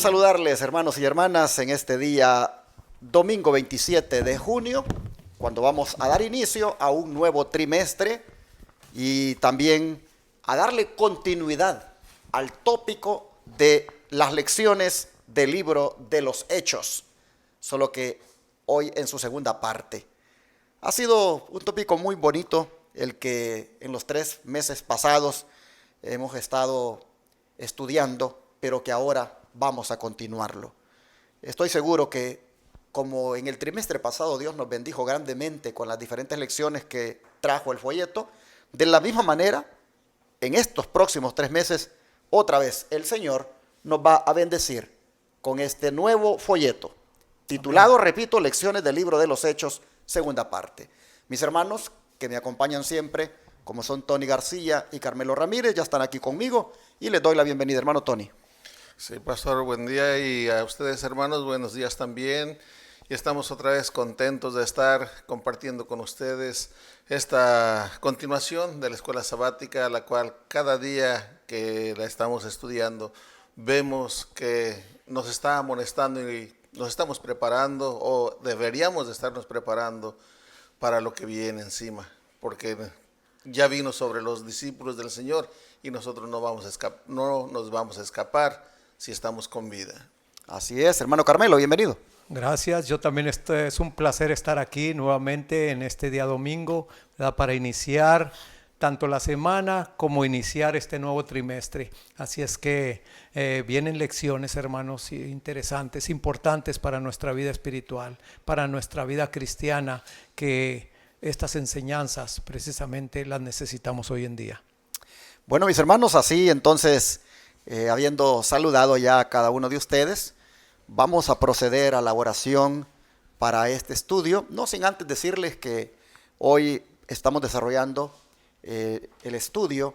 saludarles, hermanos y hermanas, en este día domingo 27 de junio, cuando vamos a dar inicio a un nuevo trimestre y también a darle continuidad al tópico de las lecciones del libro de los Hechos, solo que hoy en su segunda parte. Ha sido un tópico muy bonito el que en los 3 meses pasados hemos estado estudiando, pero que ahora vamos a continuarlo. Estoy seguro que como en el trimestre pasado Dios nos bendijo grandemente con las diferentes lecciones que trajo el folleto, de la misma manera, en estos próximos 3 meses, otra vez el Señor nos va a bendecir con este nuevo folleto, titulado, repito, Lecciones del libro de los Hechos, segunda parte. Mis hermanos que me acompañan siempre, como son Tony García y Carmelo Ramírez, ya están aquí conmigo y les doy la bienvenida, hermano Tony. Sí, pastor, buen día, y a ustedes, hermanos, buenos días también. Y estamos otra vez contentos de estar compartiendo con ustedes esta continuación de la escuela sabática, la cual cada día que la estamos estudiando vemos que nos está amonestando y nos estamos preparando, o deberíamos de estarnos preparando para lo que viene encima, porque ya vino sobre los discípulos del Señor y nosotros no nos vamos a escapar si estamos con vida. Así es, hermano Carmelo, bienvenido. Gracias, yo también es un placer estar aquí nuevamente en este día domingo, ¿verdad? Para iniciar tanto la semana como iniciar este nuevo trimestre. Así es que vienen lecciones, hermanos, interesantes, importantes para nuestra vida espiritual, para nuestra vida cristiana, que estas enseñanzas precisamente las necesitamos hoy en día. Bueno, mis hermanos, así entonces, habiendo saludado ya a cada uno de ustedes, vamos a proceder a la oración para este estudio, no sin antes decirles que hoy estamos desarrollando el estudio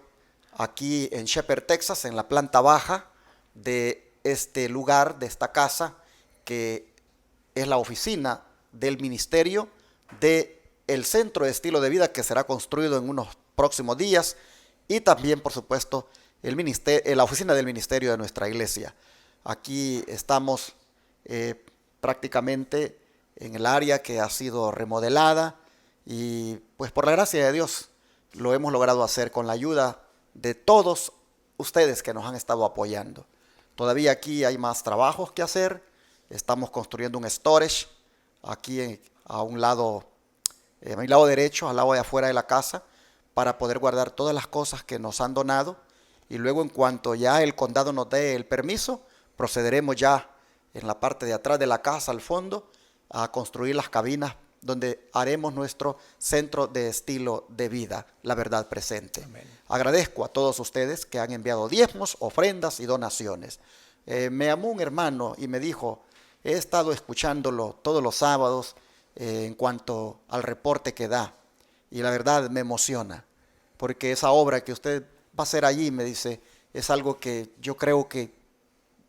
aquí en Shepherd, Texas, en la planta baja de este lugar, de esta casa, que es la oficina del ministerio del Centro de Estilo de Vida, que será construido en unos próximos días, y también, por supuesto, la oficina del ministerio de nuestra iglesia. Aquí estamos prácticamente en el área que ha sido remodelada y pues por la gracia de Dios lo hemos logrado hacer con la ayuda de todos ustedes que nos han estado apoyando. Todavía aquí hay más trabajos que hacer. Estamos construyendo un storage aquí a mi lado derecho, al lado de afuera de la casa, para poder guardar todas las cosas que nos han donado. Y luego, en cuanto ya el condado nos dé el permiso, procederemos ya en la parte de atrás de la casa, al fondo, a construir las cabinas donde haremos nuestro centro de estilo de vida, la verdad presente. Amén. Agradezco a todos ustedes que han enviado diezmos, ofrendas y donaciones. Me llamó un hermano y me dijo, he estado escuchándolo todos los sábados en cuanto al reporte que da, y la verdad me emociona, porque esa obra que usted va a hacer allí, me dice, es algo que yo creo que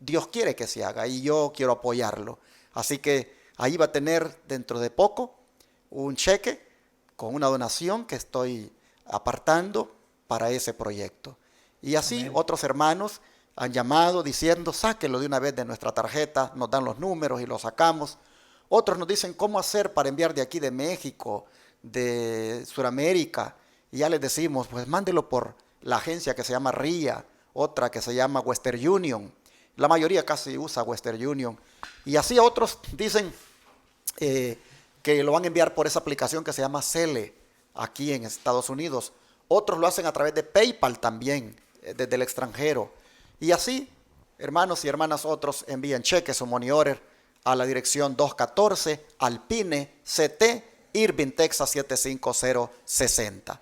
Dios quiere que se haga y yo quiero apoyarlo. Así que ahí va a tener dentro de poco un cheque con una donación que estoy apartando para ese proyecto. Y así Amén. Otros hermanos han llamado diciendo, sáquelo de una vez de nuestra tarjeta, nos dan los números y lo sacamos. Otros nos dicen cómo hacer para enviar de aquí de México, de Sudamérica, y ya les decimos, pues mándelo por la agencia que se llama RIA, otra que se llama Western Union. La mayoría casi usa Western Union. Y así otros dicen que lo van a enviar por esa aplicación que se llama Cele, aquí en Estados Unidos. Otros lo hacen a través de PayPal también, desde el extranjero. Y así, hermanos y hermanas, otros envían cheques o money order a la dirección 214 Alpine CT, Irving, Texas 75060.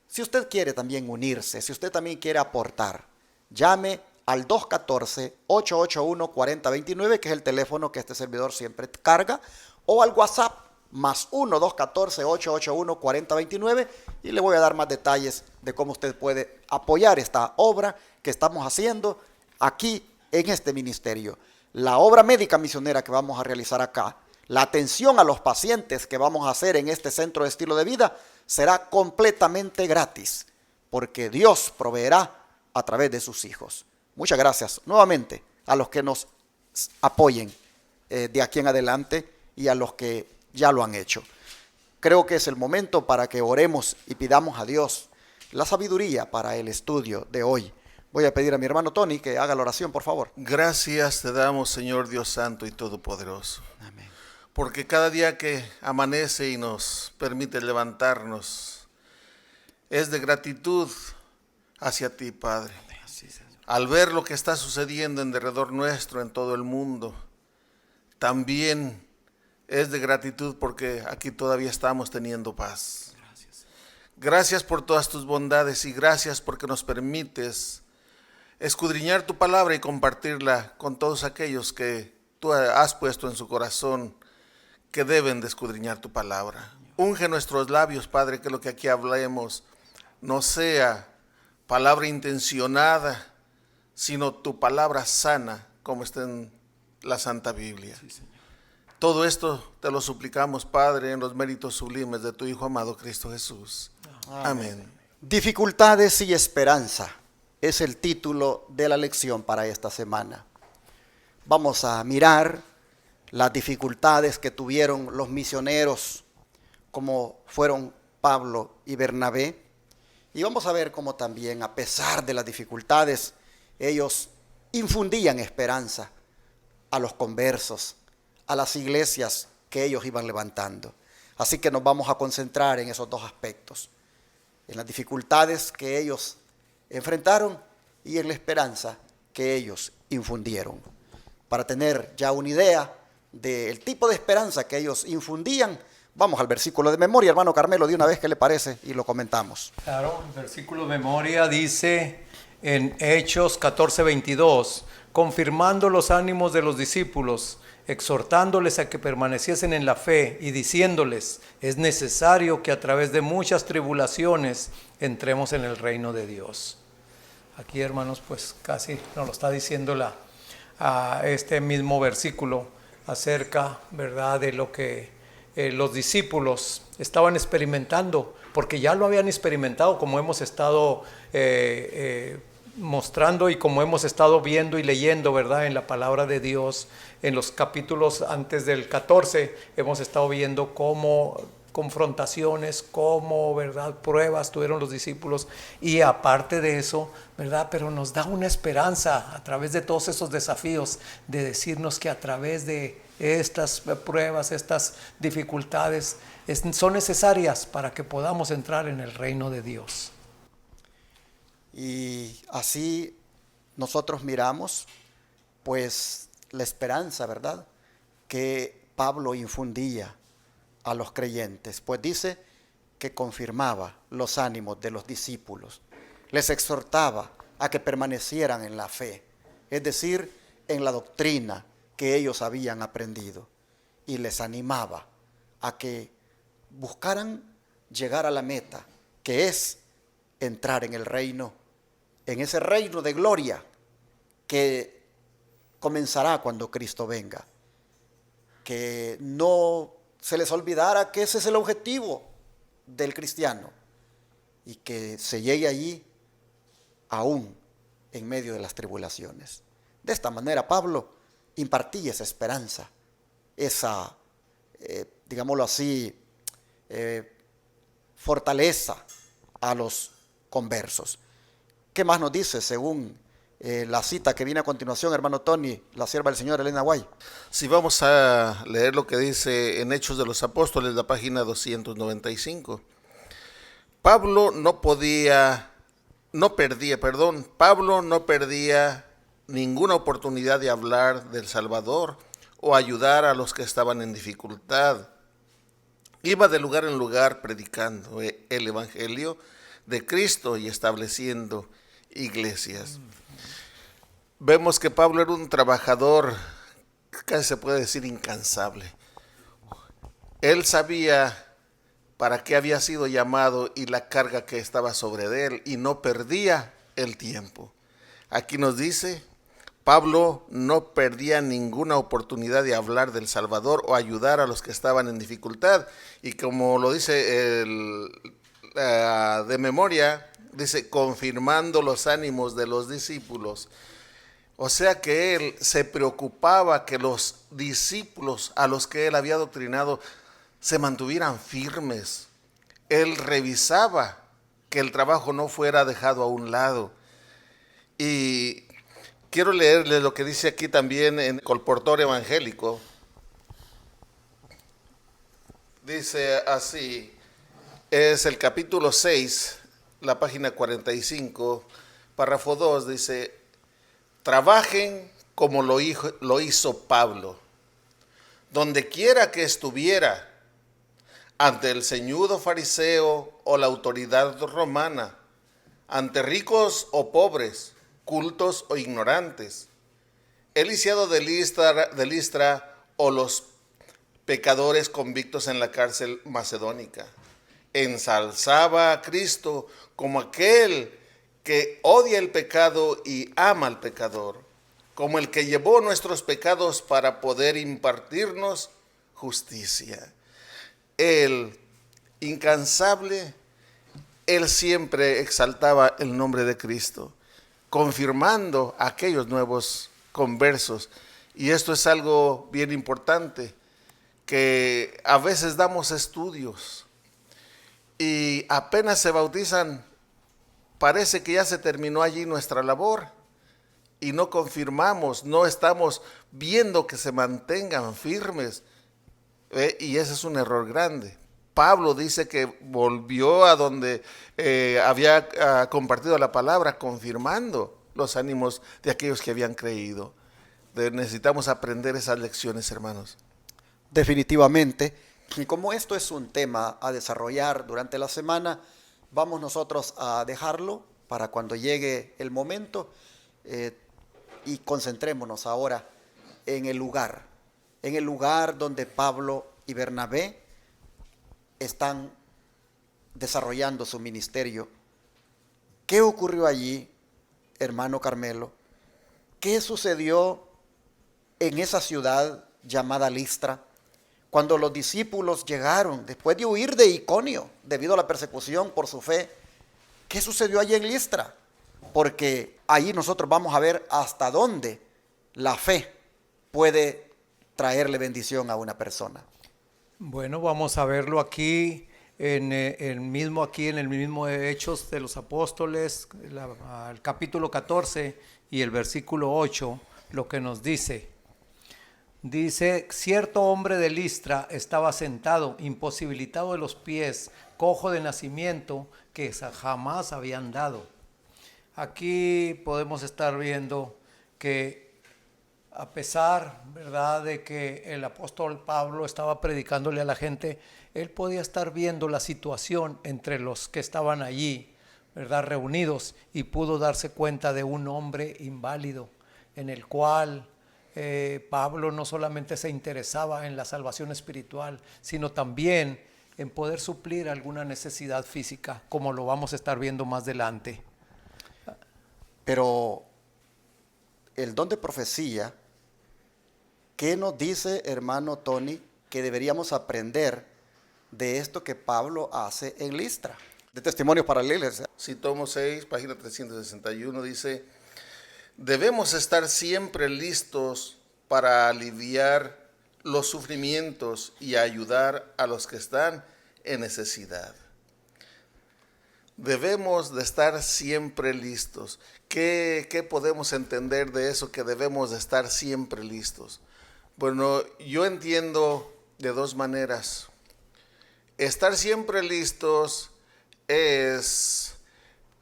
Si usted quiere también unirse, si usted también quiere aportar, llame al 214-881-4029, que es el teléfono que este servidor siempre carga, o al WhatsApp, más 1-214-881-4029, y le voy a dar más detalles de cómo usted puede apoyar esta obra que estamos haciendo aquí en este ministerio. La obra médica misionera que vamos a realizar acá, la atención a los pacientes que vamos a hacer en este centro de estilo de vida, será completamente gratis, porque Dios proveerá a través de sus hijos. Muchas gracias nuevamente a los que nos apoyen de aquí en adelante y a los que ya lo han hecho. Creo que es el momento para que oremos y pidamos a Dios la sabiduría para el estudio de hoy. Voy a pedir a mi hermano Tony que haga la oración, por favor. Gracias te damos, Señor Dios Santo y Todopoderoso. Amén. Porque cada día que amanece y nos permite levantarnos es de gratitud hacia ti, Padre. Al ver lo que está sucediendo en derredor nuestro, en todo el mundo, también es de gratitud porque aquí todavía estamos teniendo paz. Gracias por todas tus bondades y gracias porque nos permites escudriñar tu palabra y compartirla con todos aquellos que tú has puesto en su corazón que deben de escudriñar tu palabra. Unge nuestros labios, Padre, que lo que aquí hablemos no sea palabra intencionada, sino tu palabra sana, como está en la Santa Biblia. Todo esto te lo suplicamos, Padre, en los méritos sublimes de tu Hijo amado Cristo Jesús. Amén. Dificultades y esperanza es el título de la lección para esta semana. Vamos a mirar las dificultades que tuvieron los misioneros, como fueron Pablo y Bernabé, y vamos a ver cómo también, a pesar de las dificultades, ellos infundían esperanza a los conversos, a las iglesias que ellos iban levantando. Así que nos vamos a concentrar en esos dos aspectos, en las dificultades que ellos enfrentaron y en la esperanza que ellos infundieron. Para tener ya una idea del tipo de esperanza que ellos infundían, vamos al versículo de memoria, hermano Carmelo, de una vez, ¿qué le parece? Y lo comentamos. Claro, el versículo de memoria dice en Hechos 14:22, confirmando los ánimos de los discípulos, exhortándoles a que permaneciesen en la fe y diciéndoles, es necesario que a través de muchas tribulaciones entremos en el reino de Dios. Aquí, hermanos, pues casi nos lo está diciendo este mismo versículo acerca, ¿verdad?, de lo que los discípulos estaban experimentando, porque ya lo habían experimentado, como hemos estado mostrando y como hemos estado viendo y leyendo, ¿verdad?, en la palabra de Dios. En los capítulos antes del 14 hemos estado viendo cómo confrontaciones, cómo, ¿verdad?, pruebas tuvieron los discípulos, y aparte de eso, ¿verdad?, pero nos da una esperanza a través de todos esos desafíos, de decirnos que a través de estas pruebas, estas dificultades son necesarias para que podamos entrar en el reino de Dios. Y así nosotros miramos pues la esperanza, ¿verdad?, que Pablo infundía a los creyentes, pues dice que confirmaba los ánimos de los discípulos, les exhortaba a que permanecieran en la fe, es decir, en la doctrina que ellos habían aprendido, y les animaba a que buscaran llegar a la meta, que es entrar en el reino, en ese reino de gloria que comenzará cuando Cristo venga. Que no se les olvidara que ese es el objetivo del cristiano y que se llegue allí aún en medio de las tribulaciones. De esta manera Pablo impartía esa esperanza, esa, digámoslo así, fortaleza a los conversos. ¿Qué más nos dice según la cita que viene a continuación, hermano Tony, la sierva del Señor Elena Guay? Si vamos a leer lo que dice en Hechos de los Apóstoles, la página 295. Pablo no perdía ninguna oportunidad de hablar del Salvador o ayudar a los que estaban en dificultad. Iba de lugar en lugar predicando el Evangelio de Cristo y estableciendo iglesias. Vemos que Pablo era un trabajador, casi se puede decir incansable. Él sabía para qué había sido llamado y la carga que estaba sobre él, y no perdía el tiempo. Aquí nos dice, Pablo no perdía ninguna oportunidad de hablar del Salvador o ayudar a los que estaban en dificultad. Y como lo dice de memoria, dice, confirmando los ánimos de los discípulos. O sea que él se preocupaba que los discípulos a los que él había adoctrinado se mantuvieran firmes. Él revisaba que el trabajo no fuera dejado a un lado. Y quiero leerles lo que dice aquí también en el Colportor Evangélico. Dice así, es el capítulo 6, la página 45, párrafo 2, dice: trabajen como lo hizo Pablo, donde quiera que estuviera, ante el ceñudo fariseo o la autoridad romana, ante ricos o pobres, cultos o ignorantes, el lisiado de Listra o los pecadores convictos en la cárcel macedónica. Ensalzaba a Cristo como aquel que odia el pecado y ama al pecador, como el que llevó nuestros pecados para poder impartirnos justicia. Él, incansable, él siempre exaltaba el nombre de Cristo, confirmando a aquellos nuevos conversos. Y esto es algo bien importante, que a veces damos estudios y apenas se bautizan, parece que ya se terminó allí nuestra labor y no confirmamos, no estamos viendo que se mantengan firmes. Y ese es un error grande. Pablo dice que volvió a donde había compartido la palabra, confirmando los ánimos de aquellos que habían creído. Necesitamos aprender esas lecciones, hermanos. Definitivamente. Y como esto es un tema a desarrollar durante la semana, vamos nosotros a dejarlo para cuando llegue el momento y concentrémonos ahora en el lugar donde Pablo y Bernabé están desarrollando su ministerio. ¿Qué ocurrió allí, hermano Carmelo? ¿Qué sucedió en esa ciudad llamada Listra cuando los discípulos llegaron después de huir de Iconio debido a la persecución por su fe? ¿Qué sucedió allí en Listra? Porque ahí nosotros vamos a ver hasta dónde la fe puede traerle bendición a una persona. Bueno, vamos a verlo aquí en el mismo Hechos de los Apóstoles, el capítulo 14 y el versículo 8, lo que nos dice. Dice: cierto hombre de Listra estaba sentado, imposibilitado de los pies, cojo de nacimiento, que jamás había andado. Aquí podemos estar viendo que a pesar, ¿verdad?, de que el apóstol Pablo estaba predicándole a la gente, él podía estar viendo la situación entre los que estaban allí, ¿verdad?, reunidos, y pudo darse cuenta de un hombre inválido en el cual Pablo no solamente se interesaba en la salvación espiritual, sino también en poder suplir alguna necesidad física, como lo vamos a estar viendo más adelante. Pero el don de profecía, ¿qué nos dice, hermano Tony, que deberíamos aprender de esto que Pablo hace en Listra? De testimonios para la iglesia. Si tomo 6, página 361, dice: debemos estar siempre listos para aliviar los sufrimientos y ayudar a los que están en necesidad. Debemos de estar siempre listos. ¿Qué podemos entender de eso, que debemos de estar siempre listos? Bueno, yo entiendo de dos maneras. Estar siempre listos es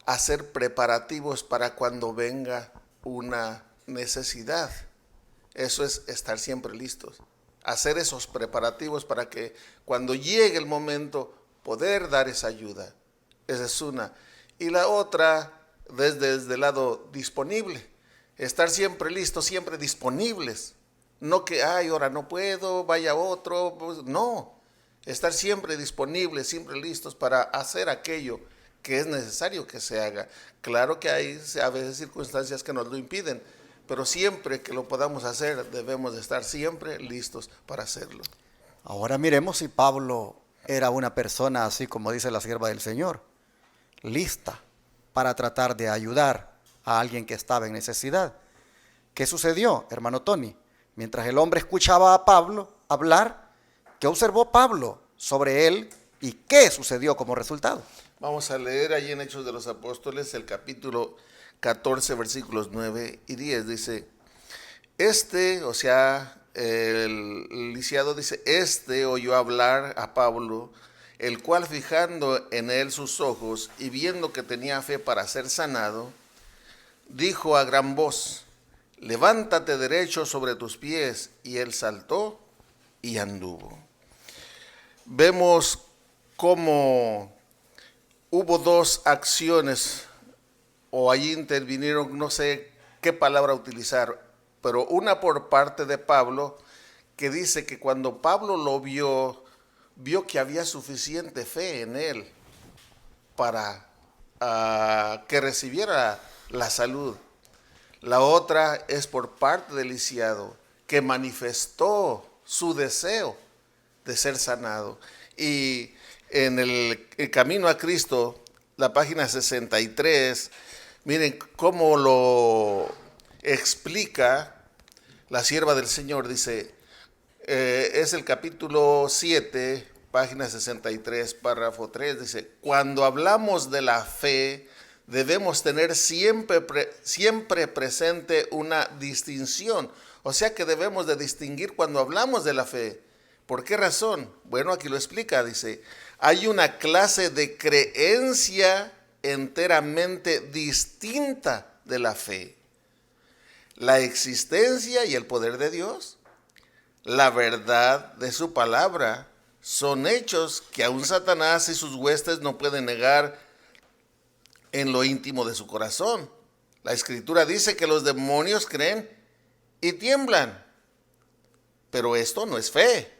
hacer preparativos para cuando venga una necesidad. Eso es estar siempre listos. Hacer esos preparativos para que cuando llegue el momento poder dar esa ayuda. Esa es una. Y la otra, desde el lado disponible. Estar siempre listos, siempre disponibles. No que, ahora no puedo, vaya otro. Pues, no. Estar siempre disponibles, siempre listos para hacer aquello que es necesario que se haga. Claro que hay a veces circunstancias que nos lo impiden, pero siempre que lo podamos hacer, debemos de estar siempre listos para hacerlo. Ahora miremos si Pablo era una persona así como dice la sierva del Señor, lista para tratar de ayudar a alguien que estaba en necesidad. ¿Qué sucedió, hermano Tony? Mientras el hombre escuchaba a Pablo hablar, ¿qué observó Pablo sobre él y qué sucedió como resultado? Vamos a leer allí en Hechos de los Apóstoles el capítulo 14, versículos 9 y 10. Dice, o sea, el lisiado dice, oyó hablar a Pablo, el cual fijando en él sus ojos y viendo que tenía fe para ser sanado, dijo a gran voz, levántate derecho sobre tus pies, y él saltó y anduvo. Vemos cómo hubo dos acciones, o allí intervinieron, no sé qué palabra utilizar, pero una por parte de Pablo, que dice que cuando Pablo lo vio que había suficiente fe en él para que recibiera la salud. La otra es por parte del lisiado, que manifestó su deseo de ser sanado. Y en el Camino a Cristo, la página 63, miren cómo lo explica la sierva del Señor. Dice, es el capítulo 7, página 63, párrafo 3, dice, cuando hablamos de la fe, debemos tener siempre presente una distinción. O sea que debemos de distinguir cuando hablamos de la fe. ¿Por qué razón? Bueno, aquí lo explica, dice, hay una clase de creencia enteramente distinta de la fe. La existencia y el poder de Dios, la verdad de su palabra, son hechos que aún Satanás y sus huestes no pueden negar en lo íntimo de su corazón. La Escritura dice que los demonios creen y tiemblan, pero esto no es fe.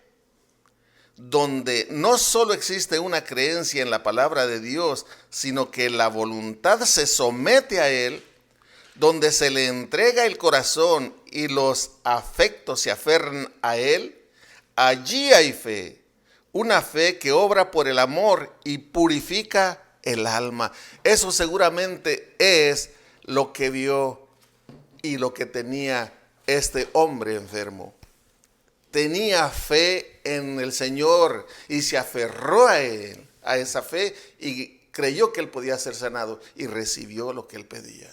Donde no solo existe una creencia en la palabra de Dios, sino que la voluntad se somete a Él, donde se le entrega el corazón y los afectos se aferran a Él, allí hay fe, una fe que obra por el amor y purifica el alma. Eso seguramente es lo que vio y lo que tenía este hombre enfermo. Tenía fe en el Señor y se aferró a Él, a esa fe, y creyó que Él podía ser sanado y recibió lo que Él pedía.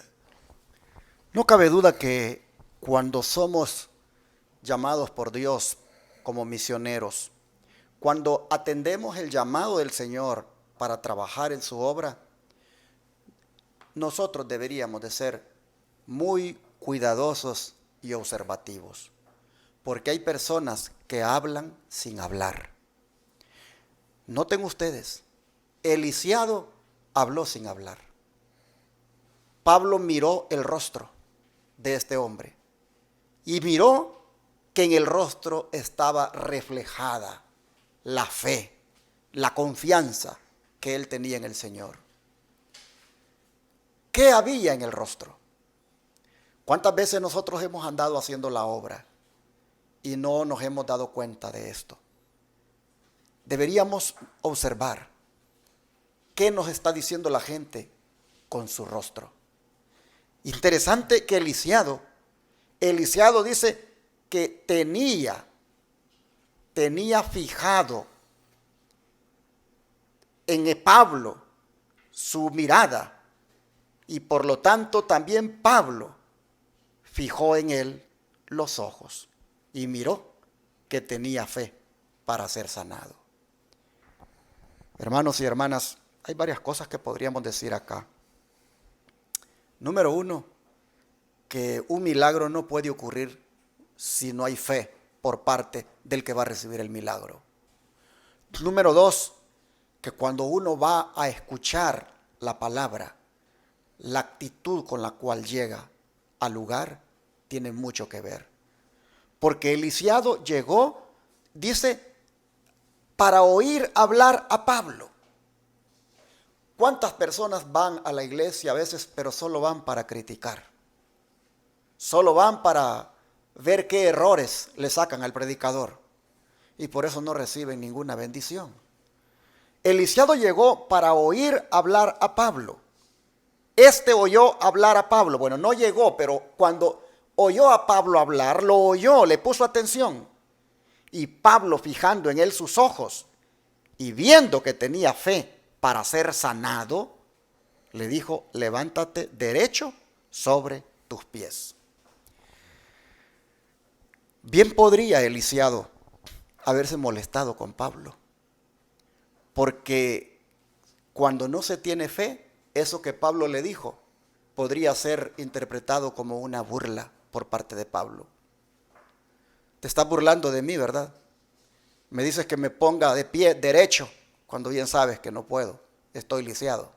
No cabe duda que cuando somos llamados por Dios como misioneros, cuando atendemos el llamado del Señor para trabajar en su obra, nosotros deberíamos de ser muy cuidadosos y observativos, porque hay personas que hablan sin hablar. Noten ustedes, el lisiado habló sin hablar. Pablo miró el rostro de este hombre y miró que en el rostro estaba reflejada la fe, la confianza que él tenía en el Señor. ¿Qué había en el rostro? ¿Cuántas veces nosotros hemos andado haciendo la obra y no nos hemos dado cuenta de esto? Deberíamos observar qué nos está diciendo la gente con su rostro. Interesante que el lisiado dice que tenía fijado en Pablo su mirada, y por lo tanto también Pablo fijó en él los ojos y miró que tenía fe para ser sanado. Hermanos y hermanas, hay varias cosas que podríamos decir acá. Número uno, que un milagro no puede ocurrir si no hay fe por parte del que va a recibir el milagro. Número dos, que cuando uno va a escuchar la palabra, la actitud con la cual llega al lugar tiene mucho que ver. Porque el lisiado llegó, dice, para oír hablar a Pablo. ¿Cuántas personas van a la iglesia a veces, pero solo van para criticar? Solo van para ver qué errores le sacan al predicador. Y por eso no reciben ninguna bendición. El lisiado llegó para oír hablar a Pablo. Oyó hablar a Pablo. Bueno, no llegó, pero cuando oyó a Pablo hablar, lo oyó, le puso atención. Y Pablo, fijando en él sus ojos y viendo que tenía fe para ser sanado, le dijo: levántate derecho sobre tus pies. Bien podría Eliciado haberse molestado con Pablo, porque cuando no se tiene fe, eso que Pablo le dijo podría ser interpretado como una burla por parte de Pablo. Te estás burlando de mí, ¿verdad? Me dices que me ponga de pie derecho, cuando bien sabes que no puedo. Estoy lisiado.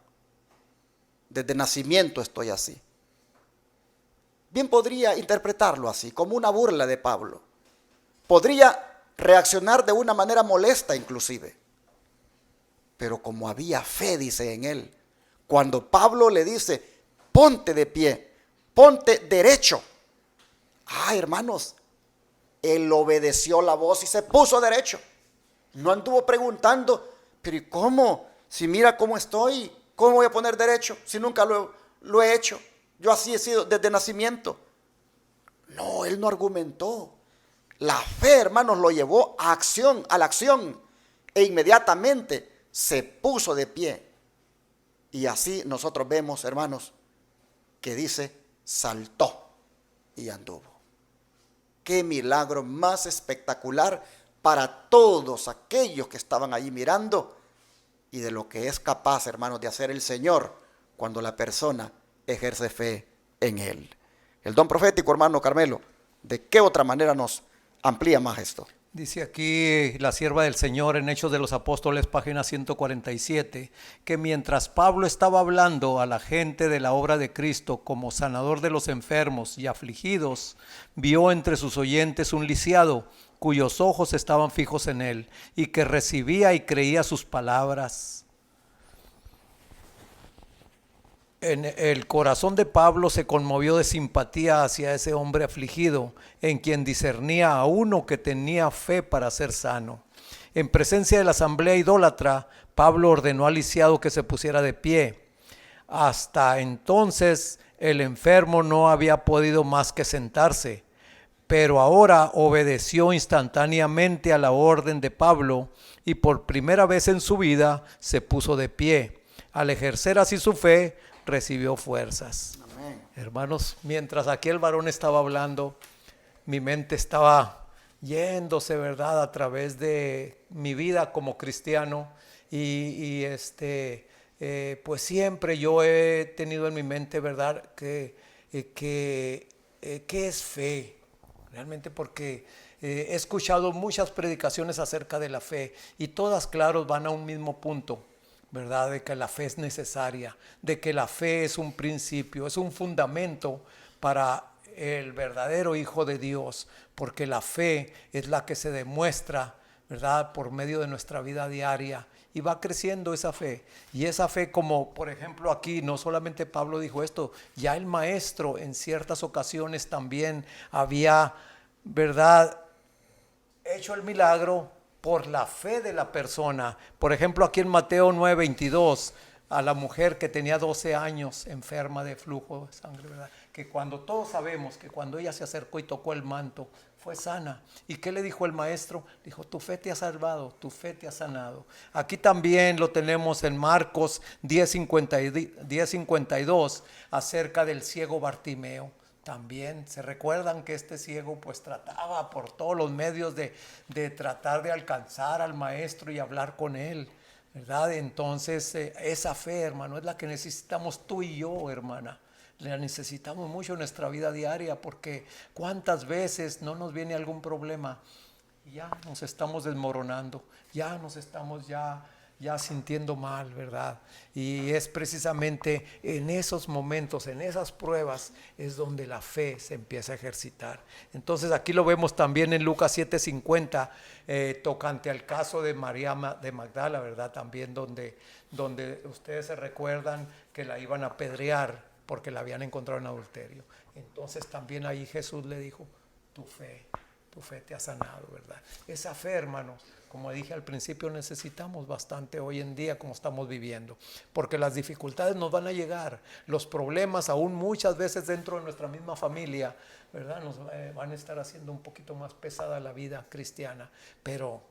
Desde nacimiento estoy así. Bien podría interpretarlo así, como una burla de Pablo. Podría reaccionar de una manera molesta inclusive. Pero como había fe, dice en él, cuando Pablo le dice: ponte de pie, ponte derecho. Hermanos, él obedeció la voz y se puso derecho. No anduvo preguntando: pero ¿y cómo? Si mira cómo estoy, ¿cómo voy a poner derecho? Si nunca lo he hecho. Yo así he sido desde nacimiento. No, él no argumentó. La fe, hermanos, lo llevó a la acción. E inmediatamente se puso de pie. Y así nosotros vemos, hermanos, que dice: saltó y anduvo. Qué milagro más espectacular para todos aquellos que estaban allí mirando, y de lo que es capaz, hermanos, de hacer el Señor cuando la persona ejerce fe en Él. El don profético, hermano Carmelo, ¿de qué otra manera nos amplía más esto? Dice aquí la sierva del Señor en Hechos de los Apóstoles, página 147, que mientras Pablo estaba hablando a la gente de la obra de Cristo como sanador de los enfermos y afligidos, vio entre sus oyentes un lisiado cuyos ojos estaban fijos en él y que recibía y creía sus palabras. En el corazón de Pablo se conmovió de simpatía hacia ese hombre afligido, en quien discernía a uno que tenía fe para ser sano. En presencia de la asamblea idólatra, Pablo ordenó al lisiado que se pusiera de pie. Hasta entonces el enfermo no había podido más que sentarse, pero ahora obedeció instantáneamente a la orden de Pablo y por primera vez en su vida se puso de pie. Al ejercer así su fe, recibió fuerzas. Amén. Hermanos, mientras aquí el varón estaba hablando, mi mente estaba yéndose, ¿verdad?, a través de mi vida como cristiano pues siempre yo he tenido en mi mente, ¿verdad?, que es fe, realmente, porque he escuchado muchas predicaciones acerca de la fe y todas, claro, van a un mismo punto, ¿verdad?, de que la fe es necesaria, de que la fe es un principio, es un fundamento para el verdadero Hijo de Dios, porque la fe es la que se demuestra, ¿verdad?, por medio de nuestra vida diaria, y va creciendo esa fe. Y esa fe, como por ejemplo aquí, no solamente Pablo dijo esto, ya el maestro en ciertas ocasiones también había, ¿verdad?, hecho el milagro por la fe de la persona. Por ejemplo, aquí en Mateo 9:22, a la mujer que tenía 12 años enferma de flujo de sangre, ¿verdad?, que cuando todos sabemos que cuando ella se acercó y tocó el manto, fue sana. ¿Y qué le dijo el maestro? Dijo: tu fe te ha salvado, tu fe te ha sanado. Aquí también lo tenemos en Marcos 10:52, acerca del ciego Bartimeo. También se recuerdan que este ciego pues trataba por todos los medios de tratar de alcanzar al maestro y hablar con él, ¿verdad? Entonces esa fe, hermano, es la que necesitamos tú y yo, hermana. La necesitamos mucho en nuestra vida diaria, porque cuántas veces no nos viene algún problema y ya nos estamos desmoronando, ya nos estamos ya sintiendo mal, ¿verdad? Y es precisamente en esos momentos, en esas pruebas, es donde la fe se empieza a ejercitar. Entonces aquí lo vemos también en Lucas 7:50, tocante al caso de María de Magdala, ¿verdad? También donde ustedes se recuerdan que la iban a apedrear porque la habían encontrado en adulterio. Entonces también ahí Jesús le dijo: tu fe te ha sanado, ¿verdad? Esa fe, hermanos, como dije al principio, necesitamos bastante hoy en día como estamos viviendo, porque las dificultades nos van a llegar, los problemas aún muchas veces dentro de nuestra misma familia, ¿verdad? Nos van a estar haciendo un poquito más pesada la vida cristiana, pero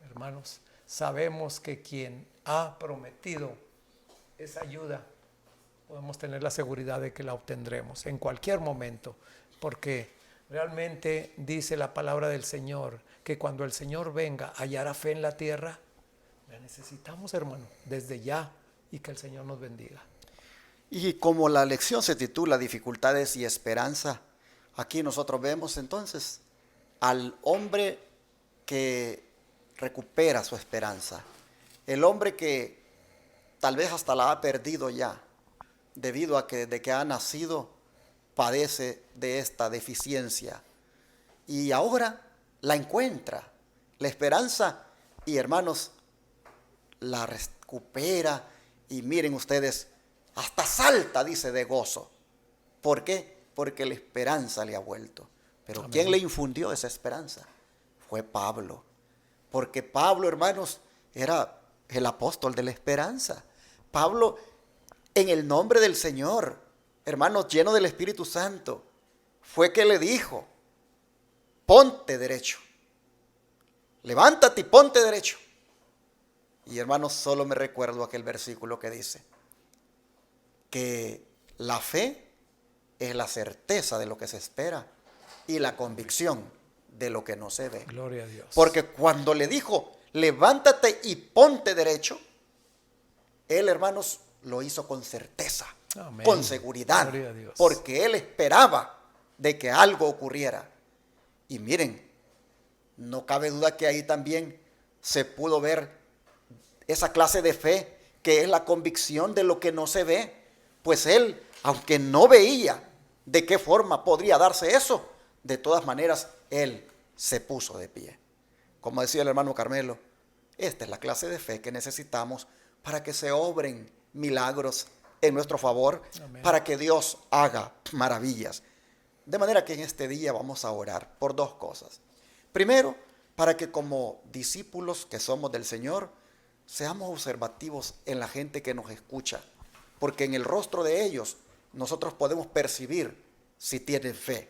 hermanos, sabemos que quien ha prometido esa ayuda, podemos tener la seguridad de que la obtendremos en cualquier momento, porque realmente dice la palabra del Señor que cuando el Señor venga hallará fe en la tierra. La necesitamos, hermano, desde ya, y que el Señor nos bendiga. Y como la lección se titula Dificultades y Esperanza, aquí nosotros vemos entonces al hombre que recupera su esperanza, el hombre que tal vez hasta la ha perdido ya, debido a que desde que ha nacido padece de esta deficiencia y ahora la encuentra, la esperanza, y hermanos, la recupera y miren ustedes, hasta salta, dice, de gozo. ¿Por qué? Porque la esperanza le ha vuelto. Pero Amén. ¿quién le infundió esa esperanza? Fue Pablo. Porque Pablo, hermanos, era el apóstol de la esperanza. Pablo, en el nombre del Señor, hermanos, lleno del Espíritu Santo, fue que le dijo: ponte derecho, levántate y ponte derecho. Y hermanos, solo me recuerdo aquel versículo que dice que la fe es la certeza de lo que se espera y la convicción de lo que no se ve. Gloria a Dios. Porque cuando le dijo, levántate y ponte derecho, él, hermanos, lo hizo con certeza, Amén. con seguridad, Gloria a Dios. porque él esperaba de que algo ocurriera. Y miren, no cabe duda que ahí también se pudo ver esa clase de fe que es la convicción de lo que no se ve. Pues él, aunque no veía de qué forma podría darse eso, de todas maneras él se puso de pie. Como decía el hermano Carmelo, esta es la clase de fe que necesitamos para que se obren milagros en nuestro favor. Amén. Para que Dios haga maravillas. De manera que en este día vamos a orar por dos cosas. Primero, para que como discípulos que somos del Señor, seamos observativos en la gente que nos escucha, porque en el rostro de ellos nosotros podemos percibir si tienen fe.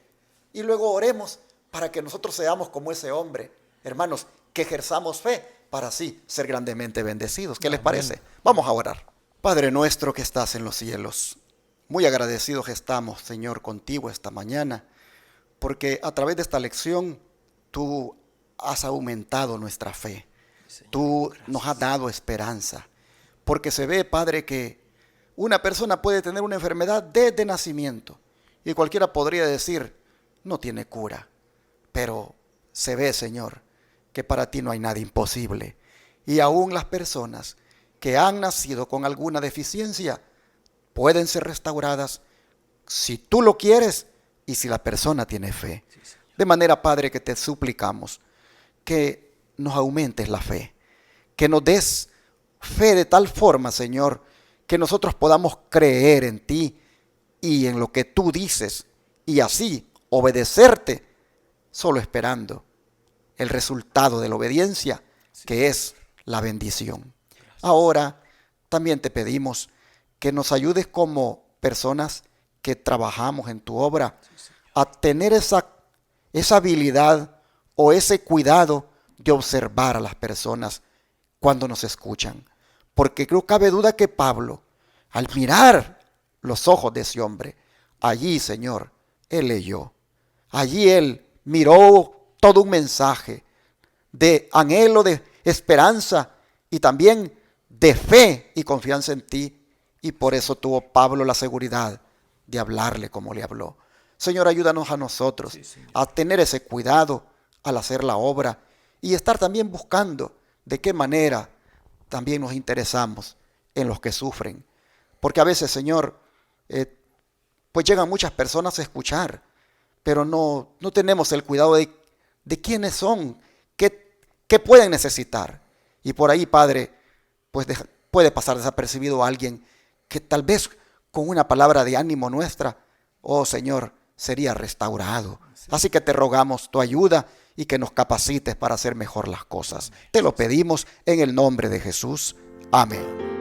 Y luego oremos para que nosotros seamos como ese hombre, hermanos, que ejerzamos fe para así ser grandemente bendecidos. ¿Qué les parece? Vamos a orar. Padre nuestro que estás en los cielos, muy agradecidos estamos, Señor, contigo esta mañana, porque a través de esta lección tú has aumentado nuestra fe. Señor, tú nos has dado esperanza, porque se ve, Padre, que una persona puede tener una enfermedad desde nacimiento y cualquiera podría decir, no tiene cura, pero se ve, Señor, que para ti no hay nada imposible. Y aún las personas que han nacido con alguna deficiencia pueden ser restauradas si tú lo quieres y si la persona tiene fe. Sí, de manera, Padre, que te suplicamos que nos aumentes la fe, que nos des fe de tal forma, Señor, que nosotros podamos creer en ti y en lo que tú dices y así obedecerte, solo esperando el resultado de la obediencia, que es la bendición. Ahora también te pedimos que nos ayudes como personas que trabajamos en tu obra a tener esa habilidad o ese cuidado de observar a las personas cuando nos escuchan. Porque no cabe duda que Pablo, al mirar los ojos de ese hombre, allí, Señor, él leyó. Allí él miró todo un mensaje de anhelo, de esperanza y también de fe y confianza en ti. Y por eso tuvo Pablo la seguridad de hablarle como le habló. Señor, ayúdanos a nosotros a tener ese cuidado al hacer la obra y estar también buscando de qué manera también nos interesamos en los que sufren. Porque a veces, Señor, pues llegan muchas personas a escuchar, pero no tenemos el cuidado de quiénes son, qué pueden necesitar. Y por ahí, Padre, pues puede pasar desapercibido a alguien que tal vez con una palabra de ánimo nuestra, oh Señor, sería restaurado. Sí. Así que te rogamos tu ayuda y que nos capacites para hacer mejor las cosas. Te lo pedimos en el nombre de Jesús. Amén.